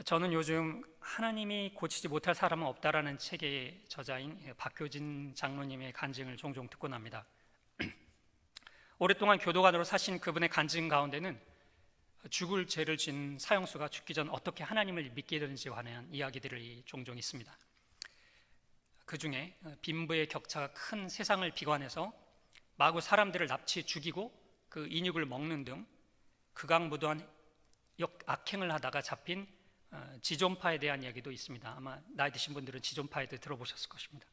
저는 요즘 하나님이 고치지 못할 사람은 없다라는 책의 저자인 박효진 장로님의 간증을 종종 듣곤 합니다. 오랫동안 교도관으로 사신 그분의 간증 가운데는 죽을 죄를 지은 사형수가 죽기 전 어떻게 하나님을 믿게 되는지에 관한 이야기들이 종종 있습니다. 그 중에 빈부의 격차가 큰 세상을 비관해서 마구 사람들을 납치해 죽이고 그 인육을 먹는 등 극악무도한 악행을 하다가 잡힌 지존파에 대한 이야기도 있습니다. 아마 나이 드신 분들은 지존파에 대해 들어보셨을 것입니다.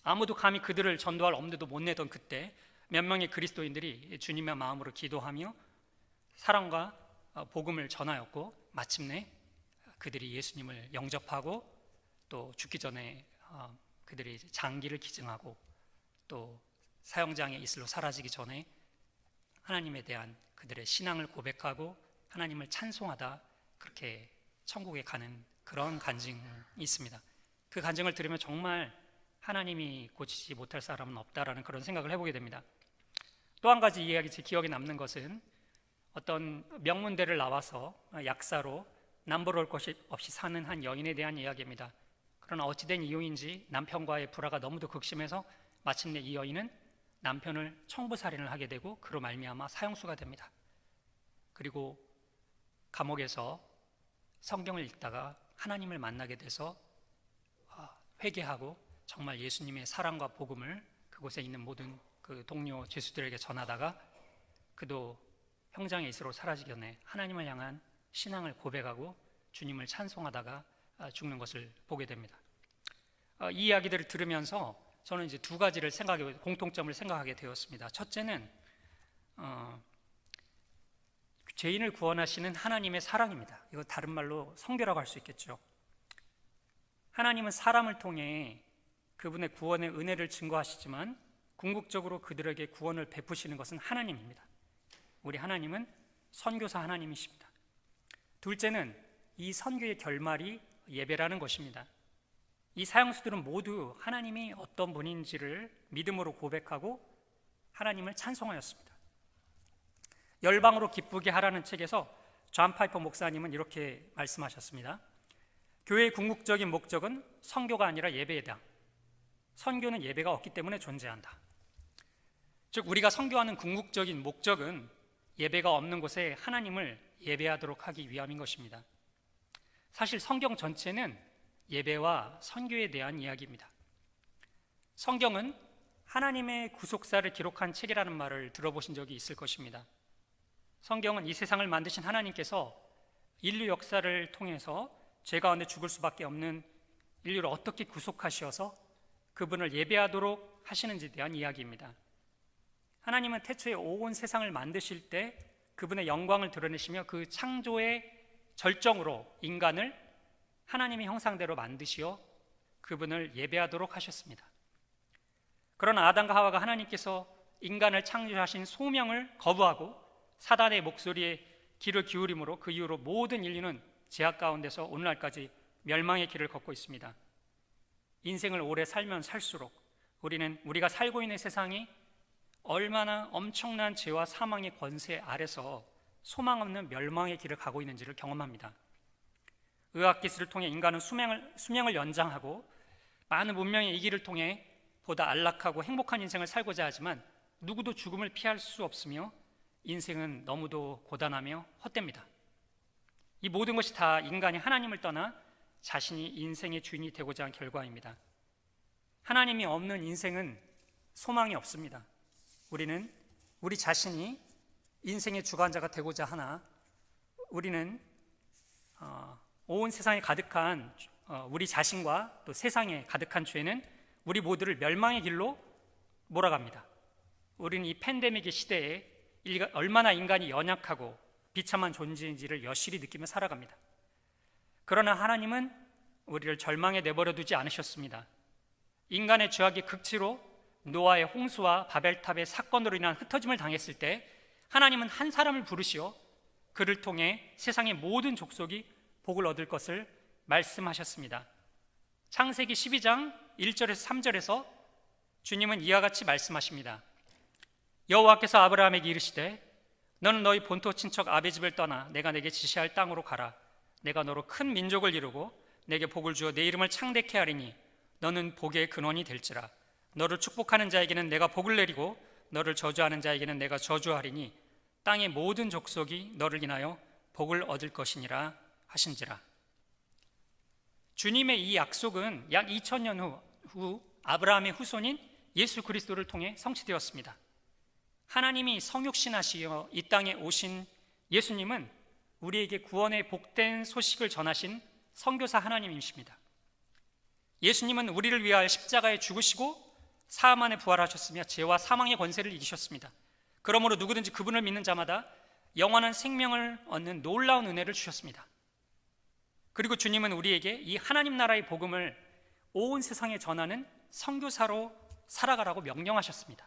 아무도 감히 그들을 전도할 엄두도 못 내던 그때 몇 명의 그리스도인들이 주님의 마음으로 기도하며 사랑과 복음을 전하였고, 마침내 그들이 예수님을 영접하고 또 죽기 전에 그들이 장기를 기증하고 또 사형장에 이슬로 사라지기 전에 하나님에 대한 그들의 신앙을 고백하고 하나님을 찬송하다 그렇게 천국에 가는 그런 간증이 있습니다. 그 간증을 들으면 정말 하나님이 고치지 못할 사람은 없다라는 그런 생각을 해보게 됩니다. 또 한 가지 이야기 제 기억에 남는 것은 어떤 명문대를 나와서 약사로 남부러울 것이 없이 사는 한 여인에 대한 이야기입니다. 그러나 어찌된 이유인지 남편과의 불화가 너무도 극심해서 마침내 이 여인은 남편을 청부살인을 하게 되고 그로 말미암아 사형수가 됩니다. 그리고 감옥에서 성경을 읽다가 하나님을 만나게 돼서 회개하고 정말 예수님의 사랑과 복음을 그곳에 있는 모든 그 동료 죄수들에게 전하다가 그도 형장에 있으로 사라지기 전에 하나님을 향한 신앙을 고백하고 주님을 찬송하다가 죽는 것을 보게 됩니다. 이 이야기들을 들으면서 저는 이제 두 가지를 공통점을 생각하게 되었습니다. 첫째는 죄인을 구원하시는 하나님의 사랑입니다. 이거 다른 말로 성교라고 할 수 있겠죠. 하나님은 사람을 통해 그분의 구원의 은혜를 증거하시지만 궁극적으로 그들에게 구원을 베푸시는 것은 하나님입니다. 우리 하나님은 선교사 하나님이십니다. 둘째는 이 선교의 결말이 예배라는 것입니다. 이 사형수들은 모두 하나님이 어떤 분인지를 믿음으로 고백하고 하나님을 찬송하였습니다. 열방으로 기쁘게 하라는 책에서 존 파이퍼 목사님은 이렇게 말씀하셨습니다. 교회의 궁극적인 목적은 선교가 아니라 예배이다. 선교는 예배가 없기 때문에 존재한다. 즉 우리가 선교하는 궁극적인 목적은 예배가 없는 곳에 하나님을 예배하도록 하기 위함인 것입니다. 사실 성경 전체는 예배와 선교에 대한 이야기입니다. 성경은 하나님의 구속사를 기록한 책이라는 말을 들어보신 적이 있을 것입니다. 성경은 이 세상을 만드신 하나님께서 인류 역사를 통해서 죄 가운데 죽을 수밖에 없는 인류를 어떻게 구속하셔서 그분을 예배하도록 하시는지에 대한 이야기입니다. 하나님은 태초에 온 세상을 만드실 때 그분의 영광을 드러내시며 그 창조의 절정으로 인간을 하나님의 형상대로 만드시어 그분을 예배하도록 하셨습니다. 그러나 아담과 하와가 하나님께서 인간을 창조하신 소명을 거부하고 사단의 목소리에 귀를 기울임으로 그 이후로 모든 인류는 죄악 가운데서 오늘날까지 멸망의 길을 걷고 있습니다. 인생을 오래 살면 살수록 우리가 살고 있는 세상이 얼마나 엄청난 죄와 사망의 권세 아래서 소망 없는 멸망의 길을 가고 있는지를 경험합니다. 의학기술을 통해 인간은 수명을 연장하고 많은 문명의 이 길을 통해 보다 안락하고 행복한 인생을 살고자 하지만 누구도 죽음을 피할 수 없으며 인생은 너무도 고단하며 헛됩니다. 이 모든 것이 다 인간이 하나님을 떠나 자신이 인생의 주인이 되고자 한 결과입니다. 하나님이 없는 인생은 소망이 없습니다. 우리는 우리 자신이 인생의 주관자가 되고자 하나 우리는 온 세상에 가득한 우리 자신과 또 세상에 가득한 죄는 우리 모두를 멸망의 길로 몰아갑니다. 우리는 이 팬데믹의 시대에 얼마나 인간이 연약하고 비참한 존재인지를 여실히 느끼며 살아갑니다. 그러나 하나님은 우리를 절망에 내버려 두지 않으셨습니다. 인간의 죄악의 극치로 노아의 홍수와 바벨탑의 사건으로 인한 흩어짐을 당했을 때 하나님은 한 사람을 부르시어 그를 통해 세상의 모든 족속이 복을 얻을 것을 말씀하셨습니다. 창세기 12장 1절에서 3절에서 주님은 이와 같이 말씀하십니다. 여호와께서 아브라함에게 이르시되 너는 너희 본토 친척 아베 집을 떠나 내가 내게 지시할 땅으로 가라. 내가 너로 큰 민족을 이루고 내게 복을 주어 내 이름을 창대케 하리니 너는 복의 근원이 될지라. 너를 축복하는 자에게는 내가 복을 내리고 너를 저주하는 자에게는 내가 저주하리니 땅의 모든 족속이 너를 인하여 복을 얻을 것이니라 하신지라. 주님의 이 약속은 약 2000년 후 아브라함의 후손인 예수 그리스도를 통해 성취되었습니다. 하나님이 성육신하시어 이 땅에 오신 예수님은 우리에게 구원의 복된 소식을 전하신 선교사 하나님이십니다. 예수님은 우리를 위하여 십자가에 죽으시고 사흘 만에 부활하셨으며 죄와 사망의 권세를 이기셨습니다. 그러므로 누구든지 그분을 믿는 자마다 영원한 생명을 얻는 놀라운 은혜를 주셨습니다. 그리고 주님은 우리에게 이 하나님 나라의 복음을 온 세상에 전하는 선교사로 살아가라고 명령하셨습니다.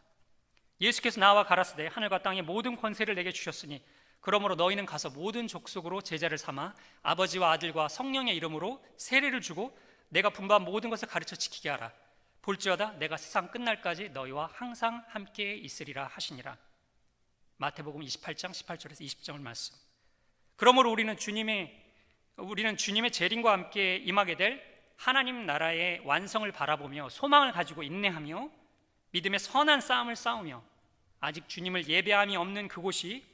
예수께서 나와 가라사대 하늘과 땅의 모든 권세를 내게 주셨으니 그러므로 너희는 가서 모든 족속으로 제자를 삼아 아버지와 아들과 성령의 이름으로 세례를 주고 내가 분부한 모든 것을 가르쳐 지키게 하라. 볼지어다 내가 세상 끝날까지 너희와 항상 함께 있으리라 하시니라. 마태복음 28장 18절에서 20절의 말씀. 그러므로 우리는 주님의 재림과 함께 임하게 될 하나님 나라의 완성을 바라보며 소망을 가지고 인내하며 믿음의 선한 싸움을 싸우며 아직 주님을 예배함이 없는 그곳이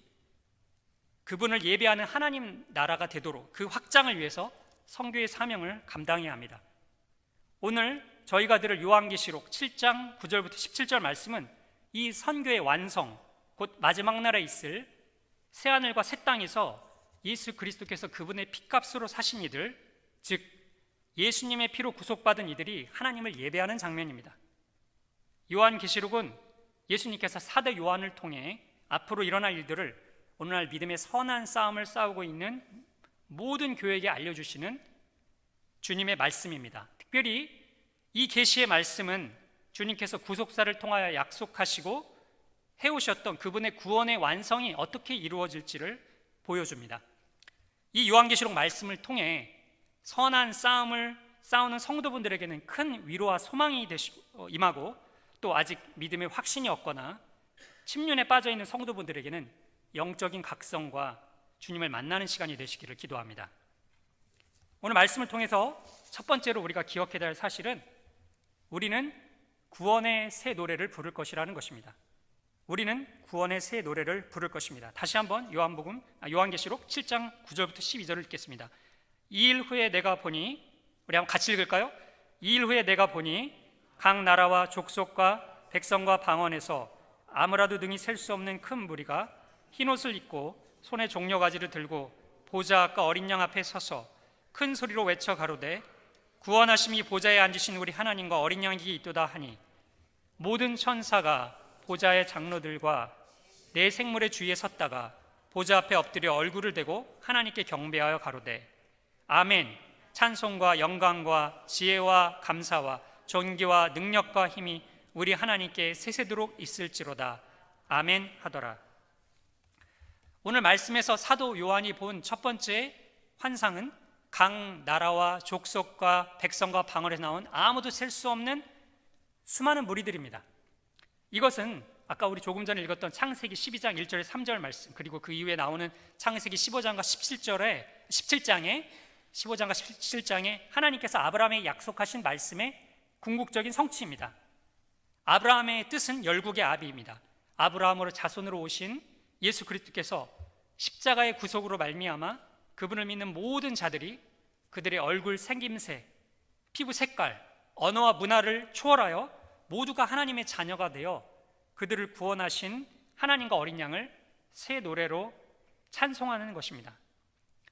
그분을 예배하는 하나님 나라가 되도록 그 확장을 위해서 선교의 사명을 감당해야 합니다. 오늘 저희가 들을 요한계시록 7장 9절부터 17절 말씀은 이 선교의 완성, 곧 마지막 날에 있을 새하늘과 새 땅에서 예수 그리스도께서 그분의 피값으로 사신 이들, 즉 예수님의 피로 구속받은 이들이 하나님을 예배하는 장면입니다. 요한계시록은 예수님께서 사도 요한을 통해 앞으로 일어날 일들을 오늘날 믿음의 선한 싸움을 싸우고 있는 모든 교회에게 알려주시는 주님의 말씀입니다. 특별히 이 계시의 말씀은 주님께서 구속사를 통하여 약속하시고 해오셨던 그분의 구원의 완성이 어떻게 이루어질지를 보여줍니다. 이 요한계시록 말씀을 통해 선한 싸움을 싸우는 성도분들에게는 큰 위로와 소망이 임하고 또 아직 믿음의 확신이 없거나 침륜에 빠져있는 성도분들에게는 영적인 각성과 주님을 만나는 시간이 되시기를 기도합니다. 오늘 말씀을 통해서 첫 번째로 우리가 기억해야 할 사실은 우리는 구원의 새 노래를 부를 것이라는 것입니다. 우리는 구원의 새 노래를 부를 것입니다. 다시 한번 요한계시록 7장 9절부터 12절을 읽겠습니다. 2일 후에 내가 보니, 우리 한번 같이 읽을까요? 2일 후에 내가 보니 각 나라와 족속과 백성과 방언에서 아무라도 능히 셀 수 없는 큰 무리가 흰옷을 입고 손에 종려가지를 들고 보좌 앞과 어린 양 앞에 서서 큰 소리로 외쳐 가로되 구원하심이 보좌에 앉으신 우리 하나님과 어린 양에게 있도다 하니 모든 천사가 보좌의 장로들과 네 생물의 주위에 섰다가 보좌 앞에 엎드려 얼굴을 대고 하나님께 경배하여 가로되 아멘. 찬송과 영광과 지혜와 감사와 존귀와 능력과 힘이 우리 하나님께 세세도록 있을지로다. 아멘 하더라. 오늘 말씀에서 사도 요한이 본 첫 번째 환상은 각 나라와 족속과 백성과 방언에서 나온 아무도 셀 수 없는 수많은 무리들입니다. 이것은 아까 우리 조금 전에 읽었던 창세기 12장 1절에 3절 말씀, 그리고 그 이후에 나오는 창세기 15장과 17장에 하나님께서 아브라함에게 약속하신 말씀의 궁극적인 성취입니다. 아브라함의 뜻은 열국의 아비입니다. 아브라함으로 자손으로 오신 예수 그리스도께서 십자가의 구속으로 말미암아 그분을 믿는 모든 자들이 그들의 얼굴 생김새, 피부 색깔, 언어와 문화를 초월하여 모두가 하나님의 자녀가 되어 그들을 구원하신 하나님과 어린 양을 새 노래로 찬송하는 것입니다.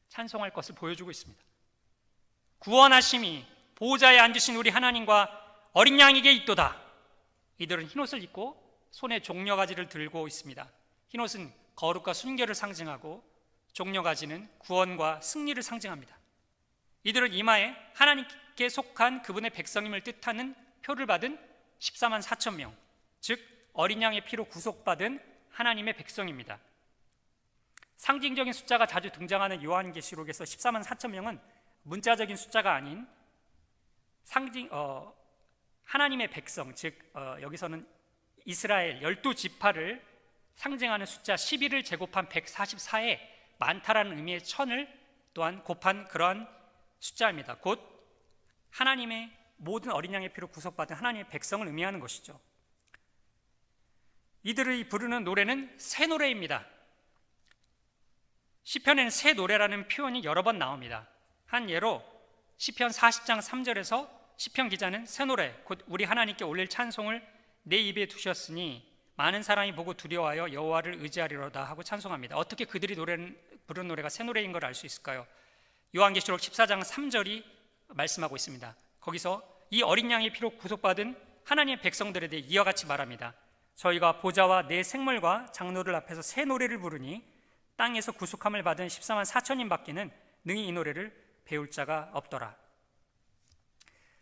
찬송할 것을 보여주고 있습니다. 구원하심이 보좌에 앉으신 우리 하나님과 어린 양에게 있도다. 이들은 흰옷을 입고 손에 종려가지를 들고 있습니다. 흰옷은 거룩과 순결을 상징하고 종려가지는 구원과 승리를 상징합니다. 이들은 이마에 하나님께 속한 그분의 백성임을 뜻하는 표를 받은 14만 4천 명, 즉 어린 양의 피로 구속받은 하나님의 백성입니다. 상징적인 숫자가 자주 등장하는 요한계시록에서 14만 4천 명은 문자적인 숫자가 아닌 하나님의 백성, 즉 여기서는 이스라엘 12지파를 상징하는 숫자 11을 제곱한 144에 많다라는 의미의 천을 또한 곱한 그러한 숫자입니다. 곧 하나님의 모든 어린 양의 피로 구속받은 하나님의 백성을 의미하는 것이죠. 이들이 부르는 노래는 새 노래입니다. 시편에는 새 노래라는 표현이 여러 번 나옵니다. 한 예로 시편 40장 3절에서 시편 기자는 새 노래 곧 우리 하나님께 올릴 찬송을 내 입에 두셨으니 많은 사람이 보고 두려워하여 여호와를 의지하리로다 하고 찬송합니다. 어떻게 그들이 부른 노래가 새 노래인 걸 알 수 있을까요? 요한계시록 14장 3절이 말씀하고 있습니다. 거기서 이 어린 양의 피로 구속받은 하나님의 백성들에 대해 이와 같이 말합니다. 저희가 보좌와 내 생물과 장로들 앞에서 새 노래를 부르니 땅에서 구속함을 받은 14만 4천인 밖에는 능히 이 노래를 배울 자가 없더라.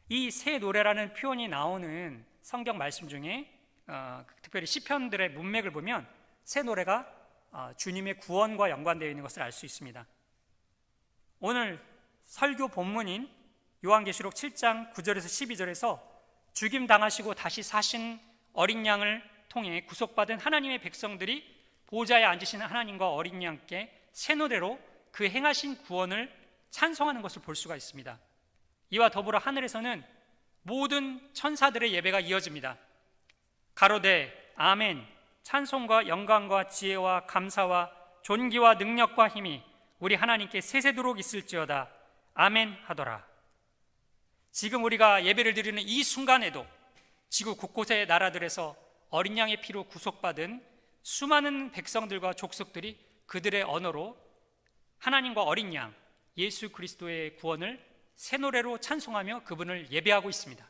이 새 노래라는 표현이 나오는 성경 말씀 중에 특별히 시편들의 문맥을 보면 새 노래가 주님의 구원과 연관되어 있는 것을 알 수 있습니다. 오늘 설교 본문인 요한계시록 7장 9절에서 12절에서 죽임당하시고 다시 사신 어린 양을 통해 구속받은 하나님의 백성들이 보좌에 앉으신 하나님과 어린 양께 새 노래로 그 행하신 구원을 찬송하는 것을 볼 수가 있습니다. 이와 더불어 하늘에서는 모든 천사들의 예배가 이어집니다. 가로되 아멘, 찬송과 영광과 지혜와 감사와 존귀와 능력과 힘이 우리 하나님께 세세도록 있을지어다. 아멘 하더라. 지금 우리가 예배를 드리는 이 순간에도 지구 곳곳의 나라들에서 어린 양의 피로 구속받은 수많은 백성들과 족속들이 그들의 언어로 하나님과 어린 양 예수 그리스도의 구원을 새 노래로 찬송하며 그분을 예배하고 있습니다.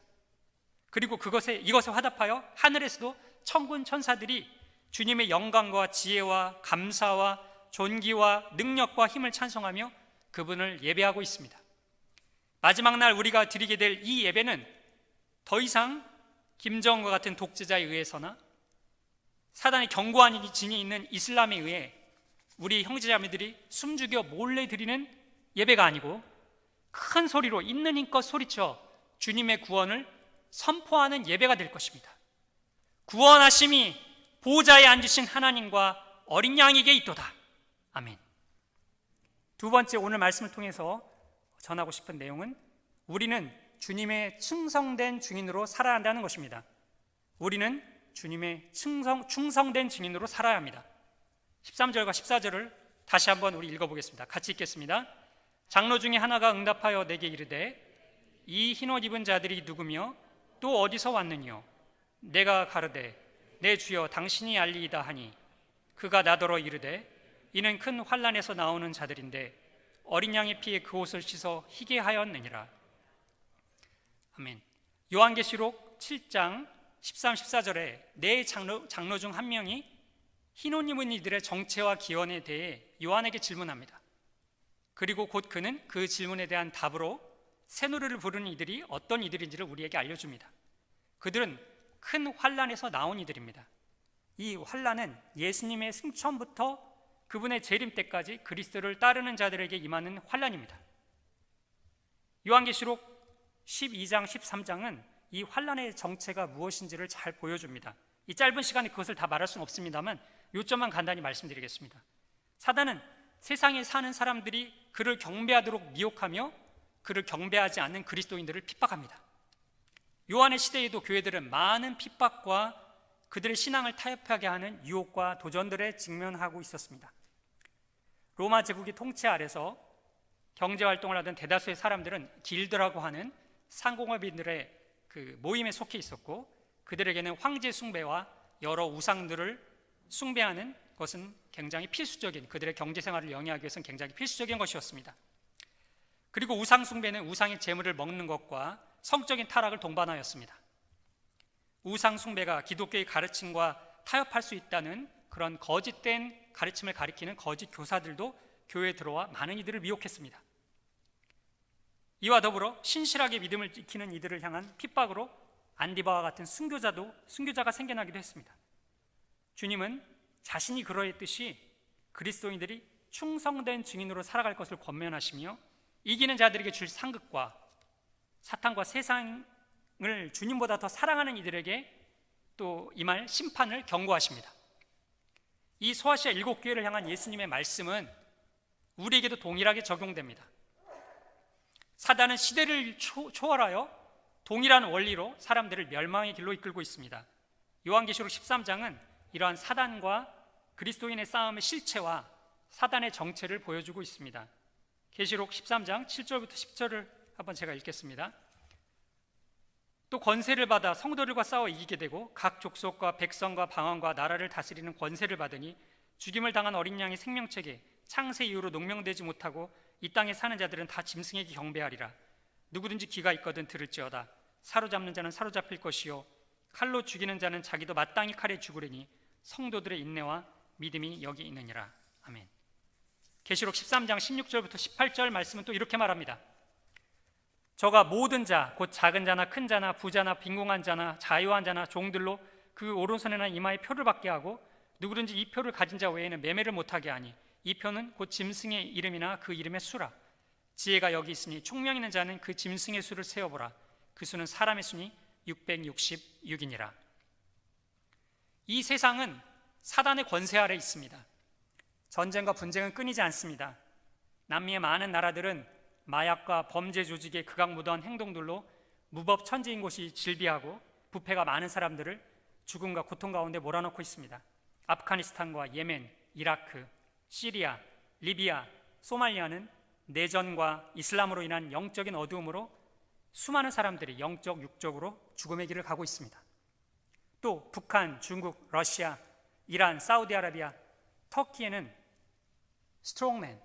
그리고 이것에 화답하여 하늘에서도 천군 천사들이 주님의 영광과 지혜와 감사와 존귀와 능력과 힘을 찬송하며 그분을 예배하고 있습니다. 마지막 날 우리가 드리게 될 이 예배는 더 이상 김정은과 같은 독재자에 의해서나 사단의 견고한 진이 있는 이슬람에 의해 우리 형제자매들이 숨죽여 몰래 드리는 예배가 아니고 큰 소리로 있는 힘껏 소리쳐 주님의 구원을 선포하는 예배가 될 것입니다. 구원하심이 보좌에 앉으신 하나님과 어린 양에게 있도다. 아멘. 두 번째 오늘 말씀을 통해서 전하고 싶은 내용은 우리는 주님의 충성된 증인으로 살아야 한다는 것입니다. 우리는 주님의 충성된 증인으로 살아야 합니다. 13절과 14절을 다시 한번 우리 읽어보겠습니다. 같이 읽겠습니다. 장로 중에 하나가 응답하여 내게 이르되 이 흰옷 입은 자들이 누구며 또 어디서 왔느뇨? 내가 가르되 내 주여 당신이 알리이다 하니 그가 나더러 이르되 이는 큰 환난에서 나오는 자들인데 어린 양의 피에 그 옷을 씻어 희게 하였느니라. 아멘. 요한계시록 7장 13, 14절에 네 장로 중 한 명이 흰옷 입은 이들의 정체와 기원에 대해 요한에게 질문합니다. 그리고 곧 그는 그 질문에 대한 답으로 새 노래를 부르는 이들이 어떤 이들인지를 우리에게 알려줍니다. 그들은 큰 환난에서 나온 이들입니다. 이 환난은 예수님의 승천부터 그분의 재림 때까지 그리스도를 따르는 자들에게 임하는 환난입니다. 요한계시록 12장, 13장은 이 환난의 정체가 무엇인지를 잘 보여줍니다. 이 짧은 시간에 그것을 다 말할 수는 없습니다만 요점만 간단히 말씀드리겠습니다. 사단은 세상에 사는 사람들이 그를 경배하도록 미혹하며 그를 경배하지 않는 그리스도인들을 핍박합니다. 요한의 시대에도 교회들은 많은 핍박과 그들의 신앙을 타협하게 하는 유혹과 도전들에 직면하고 있었습니다. 로마 제국의 통치 아래서 경제활동을 하던 대다수의 사람들은 길드라고 하는 상공업인들의 그 모임에 속해 있었고 그들에게는 황제 숭배와 여러 우상들을 숭배하는 것은 굉장히 필수적인, 그들의 경제생활을 영위하기 위해서는 굉장히 필수적인 것이었습니다. 그리고 우상 숭배는 우상의 재물을 먹는 것과 성적인 타락을 동반하였습니다. 우상 숭배가 기독교의 가르침과 타협할 수 있다는 그런 거짓된 가르침을 가리키는 거짓 교사들도 교회에 들어와 많은 이들을 미혹했습니다. 이와 더불어 신실하게 믿음을 지키는 이들을 향한 핍박으로 안디바와 같은 순교자가 생겨나기도 했습니다. 주님은 자신이 그러했듯이 그리스도인들이 충성된 증인으로 살아갈 것을 권면하시며 이기는 자들에게 줄 상급과 사탄과 세상을 주님보다 더 사랑하는 이들에게 또 임할 심판을 경고하십니다. 이 소아시아 7교회를 향한 예수님의 말씀은 우리에게도 동일하게 적용됩니다. 사단은 시대를 초월하여 동일한 원리로 사람들을 멸망의 길로 이끌고 있습니다. 요한계시록 13장은 이러한 사단과 그리스도인의 싸움의 실체와 사단의 정체를 보여주고 있습니다. 계시록 13장 7절부터 10절을 한번 제가 읽겠습니다. 또 권세를 받아 성도들과 싸워 이기게 되고 각 족속과 백성과 방언과 나라를 다스리는 권세를 받으니 죽임을 당한 어린 양의 생명책에 창세 이후로 농명되지 못하고 이 땅에 사는 자들은 다 짐승에게 경배하리라. 누구든지 귀가 있거든 들을지어다. 사로잡는 자는 사로잡힐 것이요 칼로 죽이는 자는 자기도 마땅히 칼에 죽으리니 성도들의 인내와 믿음이 여기 있느니라. 아멘. 계시록 13장 16절부터 18절 말씀은 또 이렇게 말합니다. 저가 모든 자, 곧 작은 자나 큰 자나 부자나 빈궁한 자나 자유한 자나 종들로 그 오른손이나 이마에 표를 받게 하고 누구든지 이 표를 가진 자 외에는 매매를 못하게 하니 이 표는 곧 짐승의 이름이나 그 이름의 수라. 지혜가 여기 있으니 총명 있는 자는 그 짐승의 수를 세어보라. 그 수는 사람의 수니 666이니라. 이 세상은 사단의 권세 아래 있습니다. 전쟁과 분쟁은 끊이지 않습니다. 남미의 많은 나라들은 마약과 범죄 조직의 극악무도한 행동들로 무법천지인 곳이 질비하고 부패가 많은 사람들을 죽음과 고통 가운데 몰아넣고 있습니다. 아프가니스탄과 예멘, 이라크, 시리아, 리비아, 소말리아는 내전과 이슬람으로 인한 영적인 어두움으로 수많은 사람들이 영적, 육적으로 죽음의 길을 가고 있습니다. 또 북한, 중국, 러시아, 이란, 사우디아라비아, 터키에는 스트롱맨,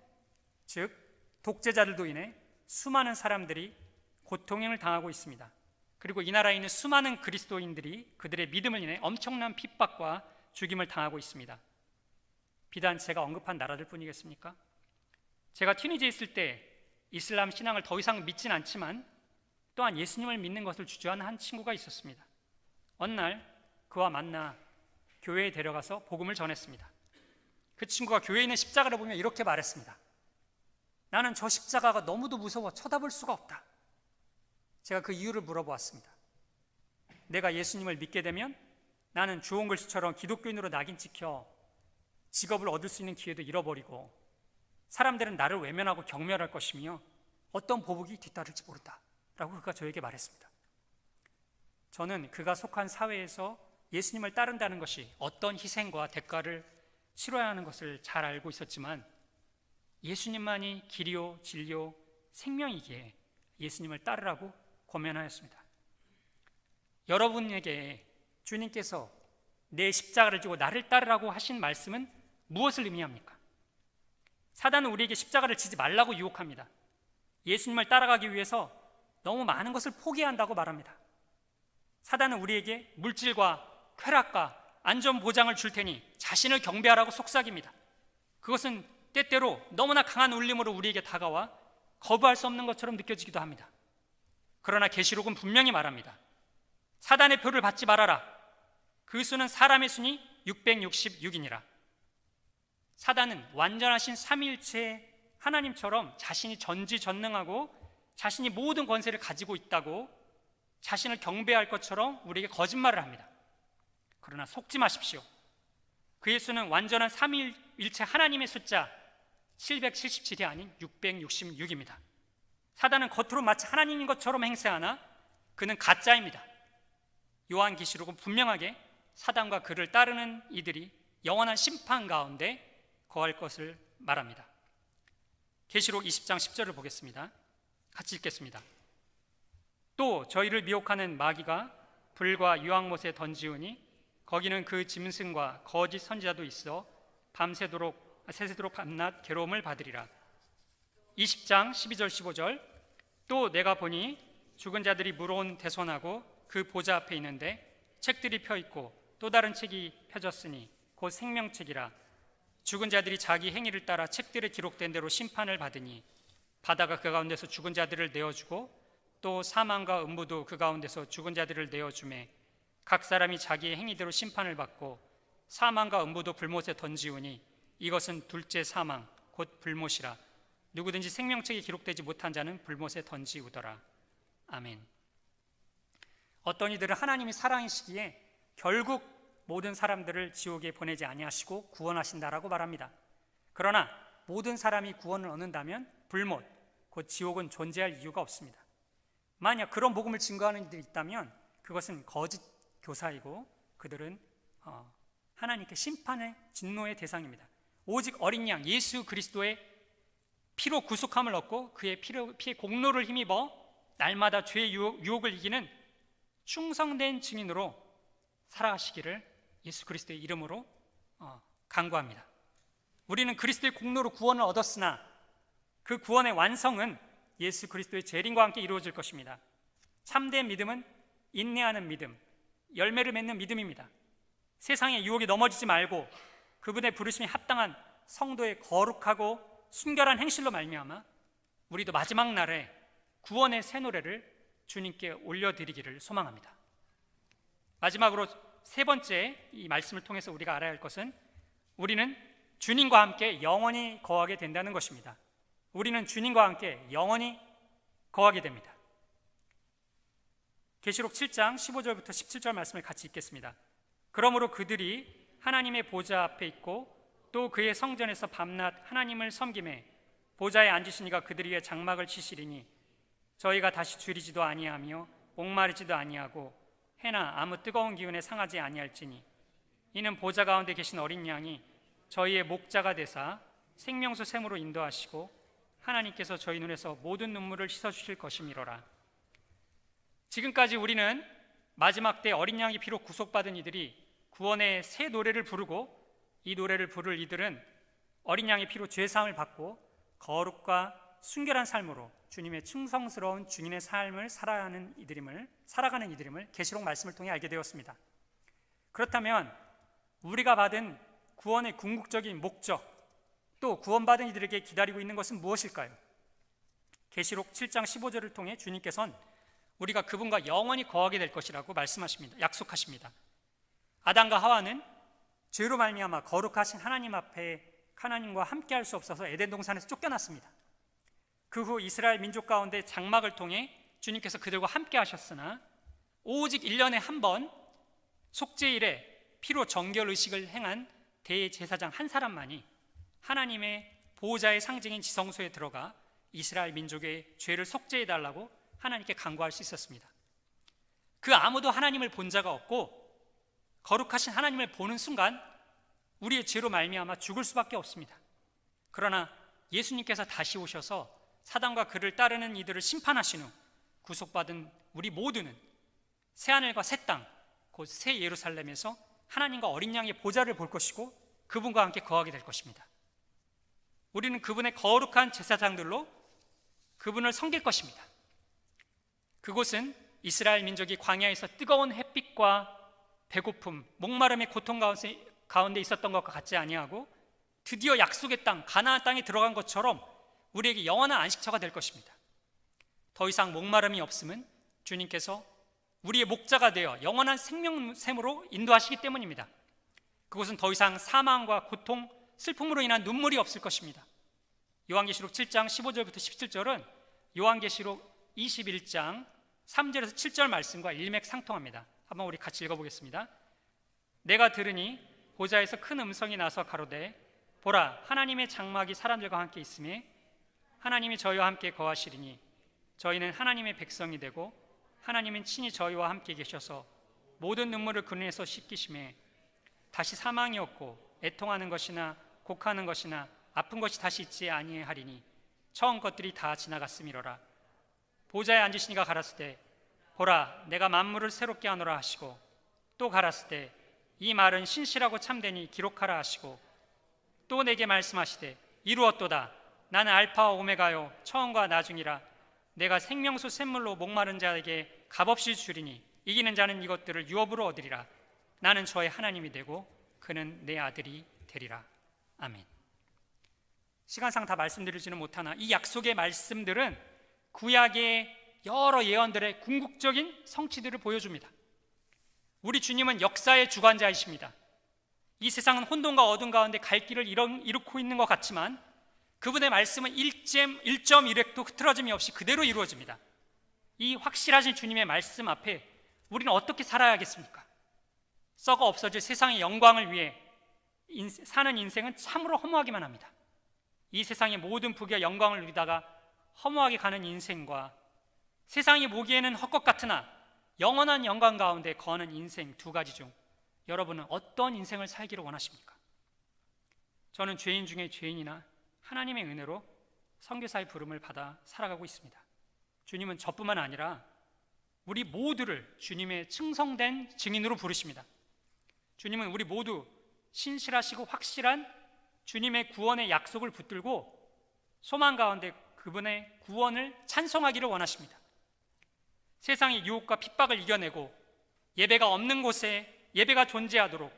즉 독재자들도 인해 수많은 사람들이 고통을 당하고 있습니다. 그리고 이 나라에 있는 수많은 그리스도인들이 그들의 믿음을 인해 엄청난 핍박과 죽임을 당하고 있습니다. 비단 제가 언급한 나라들 뿐이겠습니까? 제가 튀니지에 있을 때 이슬람 신앙을 더 이상 믿진 않지만 또한 예수님을 믿는 것을 주저하는 한 친구가 있었습니다. 어느 날 그와 만나 교회에 데려가서 복음을 전했습니다. 그 친구가 교회에 있는 십자가를 보며 이렇게 말했습니다. 나는 저 십자가가 너무도 무서워 쳐다볼 수가 없다. 제가 그 이유를 물어보았습니다. 내가 예수님을 믿게 되면 나는 주홍글씨처럼 기독교인으로 낙인 찍혀 직업을 얻을 수 있는 기회도 잃어버리고 사람들은 나를 외면하고 경멸할 것이며 어떤 보복이 뒤따를지 모른다 라고 그가 저에게 말했습니다. 저는 그가 속한 사회에서 예수님을 따른다는 것이 어떤 희생과 대가를 치러야 하는 것을 잘 알고 있었지만 예수님만이 길이요 진리요 생명이기에 예수님을 따르라고 권면하였습니다. 여러분에게 주님께서 내 십자가를 지고 나를 따르라고 하신 말씀은 무엇을 의미합니까? 사단은 우리에게 십자가를 지지 말라고 유혹합니다. 예수님을 따라가기 위해서 너무 많은 것을 포기한다고 말합니다. 사단은 우리에게 물질과 쾌락과 안전 보장을 줄 테니 자신을 경배하라고 속삭입니다. 그것은 때때로 너무나 강한 울림으로 우리에게 다가와 거부할 수 없는 것처럼 느껴지기도 합니다. 그러나 계시록은 분명히 말합니다. 사단의 표를 받지 말아라. 그 수는 사람의 수니 666이니라. 사단은 완전하신 삼위일체 하나님처럼 자신이 전지전능하고 자신이 모든 권세를 가지고 있다고 자신을 경배할 것처럼 우리에게 거짓말을 합니다. 그러나 속지 마십시오. 그의 수는 완전한 삼위일체 하나님의 숫자 777이 아닌 666입니다. 사단은 겉으로 마치 하나님인 것처럼 행세하나 그는 가짜입니다. 요한계시록은 분명하게 사단과 그를 따르는 이들이 영원한 심판 가운데 거할 것을 말합니다. 계시록 20장 10절을 보겠습니다. 같이 읽겠습니다. 또 저희를 미혹하는 마귀가 불과 유황못에 던지우니 거기는 그 짐승과 거짓 선지자도 있어 새세도록 밤낮 괴로움을 받으리라. 20장 12절 15절 또 내가 보니 죽은 자들이 물어온 대선하고 그 보좌 앞에 있는데 책들이 펴있고 또 다른 책이 펴졌으니 곧 생명책이라. 죽은 자들이 자기 행위를 따라 책들에 기록된 대로 심판을 받으니 바다가 그 가운데서 죽은 자들을 내어주고 또 사망과 음부도 그 가운데서 죽은 자들을 내어주매 각 사람이 자기의 행위대로 심판을 받고 사망과 음부도 불못에 던지우니 이것은 둘째 사망 곧 불못이라. 누구든지 생명책에 기록되지 못한 자는 불못에 던지우더라. 아멘. 어떤 이들은 하나님이 사랑이시기에 결국 모든 사람들을 지옥에 보내지 아니하시고 구원하신다라고 말합니다. 그러나 모든 사람이 구원을 얻는다면 불못, 곧 지옥은 존재할 이유가 없습니다. 만약 그런 복음을 증거하는 이들이 있다면 그것은 거짓 교사이고 그들은 하나님께 심판의 진노의 대상입니다. 오직 어린 양 예수 그리스도의 피로 구속함을 얻고 그의 피의 공로를 힘입어 날마다 죄의 유혹을 이기는 충성된 증인으로 살아가시기를 예수 그리스도의 이름으로 간구합니다. 우리는 그리스도의 공로로 구원을 얻었으나 그 구원의 완성은 예수 그리스도의 재림과 함께 이루어질 것입니다. 참된 믿음은 인내하는 믿음, 열매를 맺는 믿음입니다. 세상의 유혹에 넘어지지 말고 그분의 부르심이 합당한 성도의 거룩하고 순결한 행실로 말미암아 우리도 마지막 날에 구원의 새 노래를 주님께 올려드리기를 소망합니다. 마지막으로 세 번째 이 말씀을 통해서 우리가 알아야 할 것은 우리는 주님과 함께 영원히 거하게 된다는 것입니다. 우리는 주님과 함께 영원히 거하게 됩니다. 계시록 7장 15절부터 17절 말씀을 같이 읽겠습니다. 그러므로 그들이 하나님의 보좌 앞에 있고 또 그의 성전에서 밤낮 하나님을 섬기매 보좌에 앉으신 이가 그들 위에 장막을 치시리니 저희가 다시 줄이지도 아니하며 목마르지도 아니하고 해나 아무 뜨거운 기운에 상하지 아니할지니 이는 보좌 가운데 계신 어린 양이 저희의 목자가 되사 생명수 샘으로 인도하시고 하나님께서 저희 눈에서 모든 눈물을 씻어주실 것이미로라. 지금까지 우리는 마지막 때 어린 양의 피로 구속받은 이들이 구원의 새 노래를 부르고 이 노래를 부를 이들은 어린 양의 피로 죄사함을 받고 거룩과 순결한 삶으로 주님의 충성스러운 주님의 삶을 살아가는 이들임을 계시록 말씀을 통해 알게 되었습니다. 그렇다면 우리가 받은 구원의 궁극적인 목적, 또 구원받은 이들에게 기다리고 있는 것은 무엇일까요? 계시록 7장 15절을 통해 주님께서는 우리가 그분과 영원히 거하게 될 것이라고 말씀하십니다. 약속하십니다. 아담과 하와는 죄로 말미암아 거룩하신 하나님 앞에 하나님과 함께할 수 없어서 에덴 동산에서 쫓겨났습니다. 그 후 이스라엘 민족 가운데 장막을 통해 주님께서 그들과 함께 하셨으나 오직 1년에 한 번 속죄일에 피로 정결 의식을 행한 대제사장 한 사람만이 하나님의 보호자의 상징인 지성소에 들어가 이스라엘 민족의 죄를 속죄해달라고 하나님께 간구할 수 있었습니다. 그 아무도 하나님을 본 자가 없고 거룩하신 하나님을 보는 순간 우리의 죄로 말미암아 죽을 수밖에 없습니다. 그러나 예수님께서 다시 오셔서 사단과 그를 따르는 이들을 심판하신 후 구속받은 우리 모두는 새하늘과 새 땅, 곧 새 예루살렘에서 하나님과 어린 양의 보좌를 볼 것이고 그분과 함께 거하게 될 것입니다. 우리는 그분의 거룩한 제사장들로 그분을 섬길 것입니다. 그곳은 이스라엘 민족이 광야에서 뜨거운 햇빛과 배고픔, 목마름의 고통 가운데 있었던 것과 같지 아니하고 드디어 약속의 땅, 가나안 땅에 들어간 것처럼 우리에게 영원한 안식처가 될 것입니다. 더 이상 목마름이 없음은 주님께서 우리의 목자가 되어 영원한 생명샘으로 인도하시기 때문입니다. 그곳은 더 이상 사망과 고통, 슬픔으로 인한 눈물이 없을 것입니다. 요한계시록 7장 15절부터 17절은 요한계시록 21장 3절에서 7절 말씀과 일맥상통합니다. 한번 우리 같이 읽어보겠습니다. 내가 들으니 보좌에서 큰 음성이 나서 가로되 보라 하나님의 장막이 사람들과 함께 있으며 하나님이 저희와 함께 거하시리니 저희는 하나님의 백성이 되고 하나님은 친히 저희와 함께 계셔서 모든 눈물을 그 눈에서 씻기심에 다시 사망이 없고 애통하는 것이나 곡하는 것이나 아픈 것이 다시 있지 아니하리니 처음 것들이 다 지나갔음이로라. 보좌에 앉으신 이가 가라사대 보라 내가 만물을 새롭게 하노라 하시고 또 가라사대 이 말은 신실하고 참되니 기록하라 하시고 또 내게 말씀하시되 이루었도다 나는 알파와 오메가요 처음과 나중이라 내가 생명수 샘물로 목마른 자에게 값없이 주리니 이기는 자는 이것들을 유업으로 얻으리라. 나는 저의 하나님이 되고 그는 내 아들이 되리라. 아멘. 시간상 다 말씀드리지는 못하나 이 약속의 말씀들은 구약의 여러 예언들의 궁극적인 성취들을 보여줍니다. 우리 주님은 역사의 주관자이십니다. 이 세상은 혼돈과 어둠 가운데 갈 길을 잃고 있는 것 같지만 그분의 말씀은 1.1획도 흐트러짐이 없이 그대로 이루어집니다. 이 확실하신 주님의 말씀 앞에 우리는 어떻게 살아야겠습니까? 썩어 없어질 세상의 영광을 위해 사는 인생은 참으로 허무하기만 합니다. 이 세상의 모든 부귀와 영광을 누리다가 허무하게 가는 인생과 세상이 보기에는 헛것 같으나 영원한 영광 가운데 거하는 인생 두 가지 중 여러분은 어떤 인생을 살기를 원하십니까? 저는 죄인 중에 죄인이나 하나님의 은혜로 선교사의 부름을 받아 살아가고 있습니다. 주님은 저뿐만 아니라 우리 모두를 주님의 충성된 증인으로 부르십니다. 주님은 우리 모두 신실하시고 확실한 주님의 구원의 약속을 붙들고 소망 가운데 그분의 구원을 찬송하기를 원하십니다. 세상의 유혹과 핍박을 이겨내고 예배가 없는 곳에 예배가 존재하도록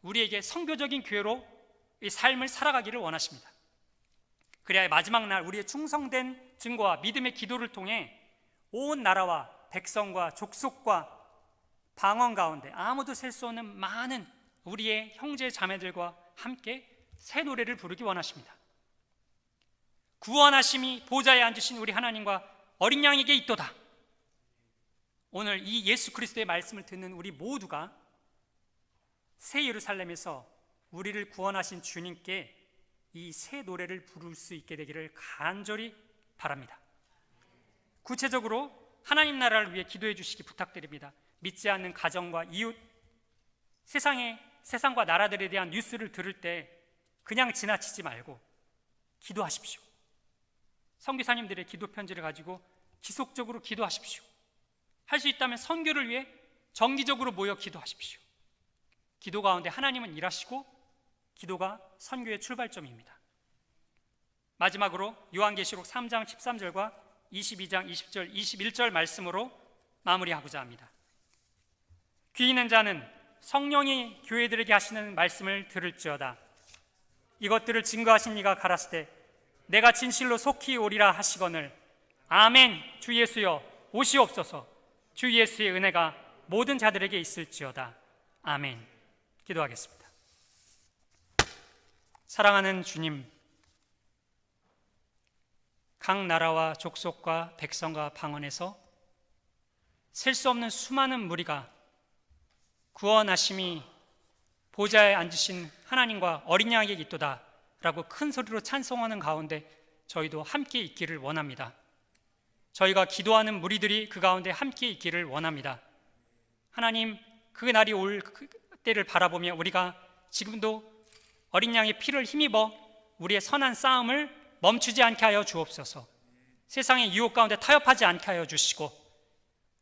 우리에게 선교적인 교회로 이 삶을 살아가기를 원하십니다. 그래야 마지막 날 우리의 충성된 증거와 믿음의 기도를 통해 온 나라와 백성과 족속과 방언 가운데 아무도 셀 수 없는 많은 우리의 형제 자매들과 함께 새 노래를 부르기 원하십니다. 구원하심이 보좌에 앉으신 우리 하나님과 어린 양에게 있도다. 오늘 이 예수 그리스도의 말씀을 듣는 우리 모두가 새 예루살렘에서 우리를 구원하신 주님께 이 새 노래를 부를 수 있게 되기를 간절히 바랍니다. 구체적으로 하나님 나라를 위해 기도해 주시기 부탁드립니다. 믿지 않는 가정과 이웃, 세상과 나라들에 대한 뉴스를 들을 때 그냥 지나치지 말고 기도하십시오. 선교사님들의 기도 편지를 가지고 지속적으로 기도하십시오. 할 수 있다면 선교를 위해 정기적으로 모여 기도하십시오. 기도 가운데 하나님은 일하시고 기도가 선교의 출발점입니다. 마지막으로 요한계시록 3장 13절과 22장 20절 21절 말씀으로 마무리하고자 합니다. 귀 있는 자는 성령이 교회들에게 하시는 말씀을 들을지어다. 이것들을 증거하신 이가 가라사대 내가 진실로 속히 오리라 하시거늘 아멘. 주 예수여 오시옵소서. 주 예수의 은혜가 모든 자들에게 있을지어다. 아멘. 기도하겠습니다. 사랑하는 주님, 각 나라와 족속과 백성과 방언에서 셀 수 없는 수많은 무리가 구원하심이 보좌에 앉으신 하나님과 어린 양에게 있도다 라고 큰 소리로 찬송하는 가운데 저희도 함께 있기를 원합니다. 저희가 기도하는 무리들이 그 가운데 함께 있기를 원합니다. 하나님, 그 날이 올 때를 바라보며 우리가 지금도 어린 양의 피를 힘입어 우리의 선한 싸움을 멈추지 않게 하여 주옵소서. 세상의 유혹 가운데 타협하지 않게 하여 주시고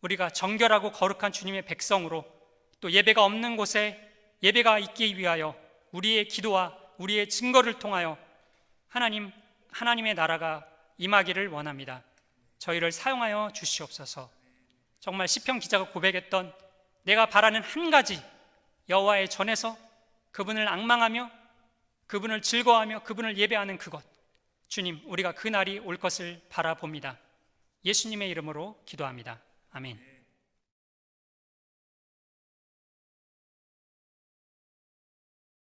우리가 정결하고 거룩한 주님의 백성으로 또 예배가 없는 곳에 예배가 있기 위하여 우리의 기도와 우리의 증거를 통하여 하나님의 나라가 임하기를 원합니다. 저희를 사용하여 주시옵소서. 정말 시편 기자가 고백했던 내가 바라는 한 가지 여호와의 전에서 그분을 앙망하며 그분을 즐거워하며 그분을 예배하는 그것, 주님, 우리가 그 날이 올 것을 바라봅니다. 예수님의 이름으로 기도합니다. 아멘.